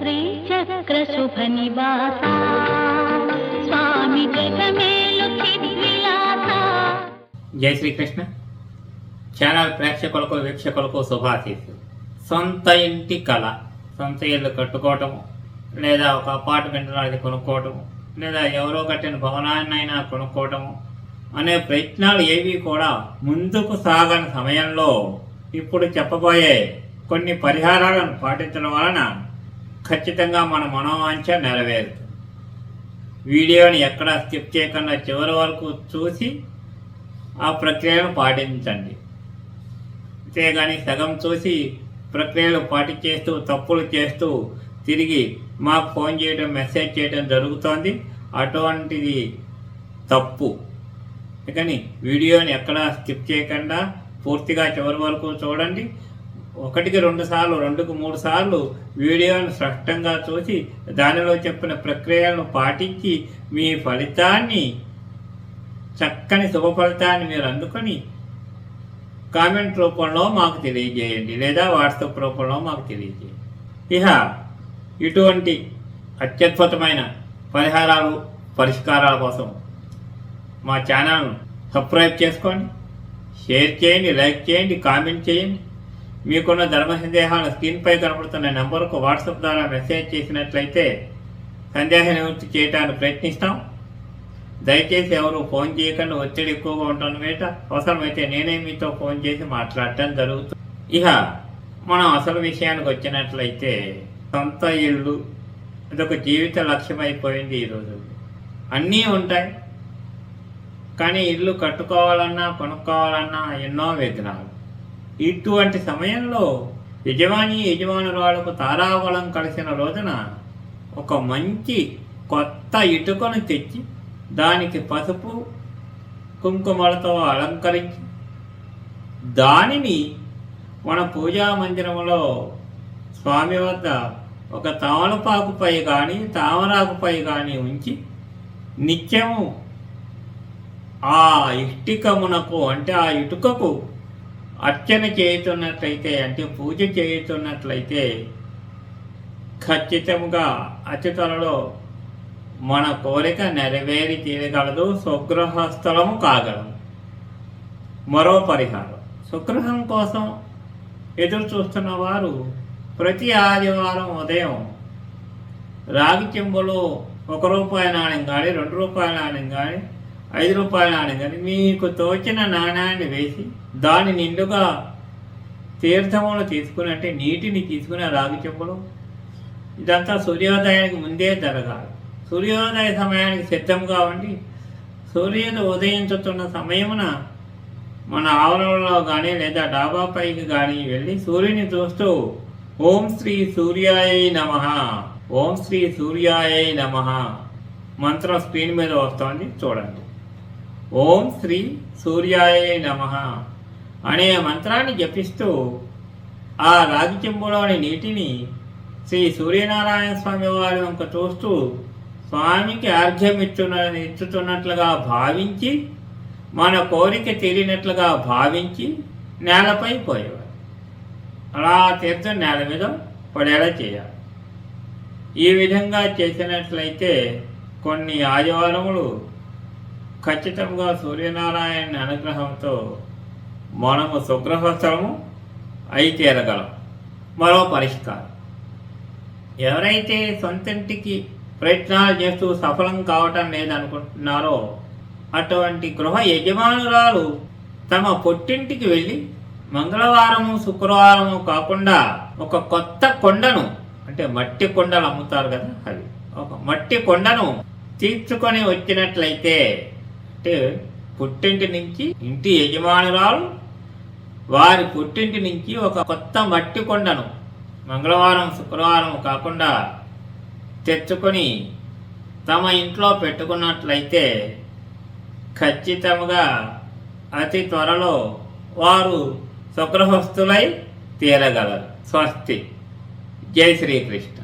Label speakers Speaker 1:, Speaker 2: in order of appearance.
Speaker 1: శ్రీచక్ర శుభ నివాస స్వామి జగమేలు చిద్విలాస.
Speaker 2: జై శ్రీకృష్ణ. ఛానల్ ప్రేక్షకులకు వీక్షకులకు శుభాశీస్సులు. సొంత ఇంటి కళ, సొంత ఇల్లు కట్టుకోవటము, లేదా ఒక అపార్ట్మెంట్ లాంటిది కొనుక్కోవటము, లేదా ఎవరో కట్టిన భవనాన్నైనా కొనుక్కోవటము అనే ప్రయత్నాలు ఏవి కూడా ముందుకు సాగని సమయంలో ఇప్పుడు చెప్పబోయే కొన్ని పరిహారాలను పాటించడం వలన ఖచ్చితంగా మన మనోవాంఛ నెరవేరుతుంది. వీడియోని ఎక్కడా స్కిప్ చేయకుండా చివరి వరకు చూసి ఆ ప్రక్రియను పాటించండి. అంతేగాని సగం చూసి ప్రక్రియలు పాటించేస్తూ తప్పులు చేస్తూ తిరిగి మాకు ఫోన్ చేయడం, మెసేజ్ చేయడం జరుగుతోంది. అటువంటిది తప్పు. కానీ వీడియోని ఎక్కడా స్కిప్ చేయకుండా పూర్తిగా చివరి వరకు చూడండి. 1కి 2 సార్లు, 2కి 3 సార్లు వీడియోను స్పష్టంగా చూసి దానిలో చెప్పిన ప్రక్రియలను పాటించి మీ ఫలితాన్ని, చక్కని శుభ ఫలితాన్ని మీరు అందుకొని కామెంట్ రూపంలో మాకు తెలియజేయండి, లేదా వాట్సాప్ రూపంలో మాకు తెలియజేయండి. ఇక ఇటువంటి అత్యద్భుతమైన పరిహారాలు, పరిష్కారాల కోసం మా ఛానల్ను సబ్స్క్రైబ్ చేసుకోండి, షేర్ చేయండి, లైక్ చేయండి, కామెంట్ చేయండి. మీకున్న ధర్మ సందేహాలను స్క్రీన్పై కనపడుతున్న నెంబర్కు వాట్సాప్ ద్వారా మెసేజ్ చేసినట్లయితే సందేహ నివృత్తి చేయడానికి ప్రయత్నిస్తాం. దయచేసి ఎవరు ఫోన్ చేయకుండా, ఒత్తిడి ఎక్కువగా ఉంటుంది మేట. అవసరమైతే నేనే మీతో ఫోన్ చేసి మాట్లాడటం జరుగుతుంది. ఇక మనం అసలు విషయానికి వచ్చినట్లయితే, సొంత ఇల్లు ఇదొక జీవిత లక్ష్యం అయిపోయింది ఈరోజు. అన్నీ ఉంటాయి, కానీ ఇల్లు కట్టుకోవాలన్నా కొనుక్కోవాలన్నా ఎన్నో విఘ్నాలు. ఇటువంటి సమయంలో యజమానురాలకు తారాబలం కలిసిన రోజున ఒక మంచి కొత్త ఇటుకను తెచ్చి దానికి పసుపు కుంకుమలతో అలంకరించి దానిని మన పూజా మందిరంలో స్వామి వద్ద ఒక తమలపాకుపై కానీ తామరాకుపై కానీ ఉంచి నిత్యము ఆ ఇష్టికమునకు, అంటే ఆ ఇటుకకు అర్చన చేయుతున్నట్లయితే, అంటే పూజ చేయుతున్నట్లయితే ఖచ్చితంగా అతి త్వరలో మన కోరిక నెరవేరి తీరగలదు, స్వగృహ స్థలము కాగలదు. మరో పరిహారం, స్వగృహం కోసం ఎదురు చూస్తున్న వారు ప్రతి ఆదివారం ఉదయం రాగి చెంబులో ₹1 నాణ్యం కానీ, ₹2 నాణ్యం కానీ, ₹5 నాణ్యం కానీ మీకు తోచిన నాణ్యాన్ని వేసి దాని నిండుగా తీర్థములు తీసుకుని, అంటే నీటిని తీసుకుని రాగి చెంబులో, ఇదంతా సూర్యోదయానికి ముందే జరగాలి. సూర్యోదయ సమయానికి సిద్ధంగా ఉండి సూర్యుడు ఉదయించుతున్న సమయమున మన ఆవరణలో కానీ లేదా డాబా పైకి కానీ వెళ్ళి సూర్యుని చూస్తూ ఓం శ్రీ సూర్యాయ నమః, ఓం శ్రీ సూర్యాయ నమః మంత్రం స్క్రీన్ మీద వస్తోంది చూడండి. ఓం శ్రీ సూర్యాయ నమః అనే మంత్రాన్ని జపిస్తూ ఆ రాగి చెంబులోని నీటిని శ్రీ సూర్యనారాయణ స్వామి వారి వంక చూస్తూ స్వామికి అర్ఘ్యం ఇచ్చుతున్నట్లుగా భావించి, మన కోరిక తీరినట్లుగా భావించి నేలపై పోయేవారు. అలా తీర్థం నేల మీద పడేలా చేయాలి. ఈ విధంగా చేసినట్లయితే కొన్ని ఆదివారములు ఖచ్చితంగా సూర్యనారాయణ అనుగ్రహంతో మనము సుగ్రహస్థలము అయి తీరగలం. మరో పరిష్కారం, ఎవరైతే సొంతింటికి ప్రయత్నాలు చేస్తూ సఫలం కావటం లేదనుకుంటున్నారో అటువంటి గృహ యజమానురాలు తమ పుట్టింటికి వెళ్ళి మంగళవారము, శుక్రవారము కాకుండా ఒక కొత్త కొండను, అంటే మట్టి కొండలు అమ్ముతారు కదా, అవి ఒక మట్టి కొండను తీర్చుకొని వచ్చినట్లయితే, అంటే పుట్టింటి నుంచి ఇంటి యజమానురాలు వారి పుట్టింటి నుంచి ఒక కొత్త మట్టి కొండను మంగళవారం, శుక్రవారం కాకుండా తెచ్చుకొని తమ ఇంట్లో పెట్టుకున్నట్లయితే ఖచ్చితంగా అతి త్వరలో వారు సుగృహస్థులై తీరగలరు. స్వస్తి. జై శ్రీకృష్ణ.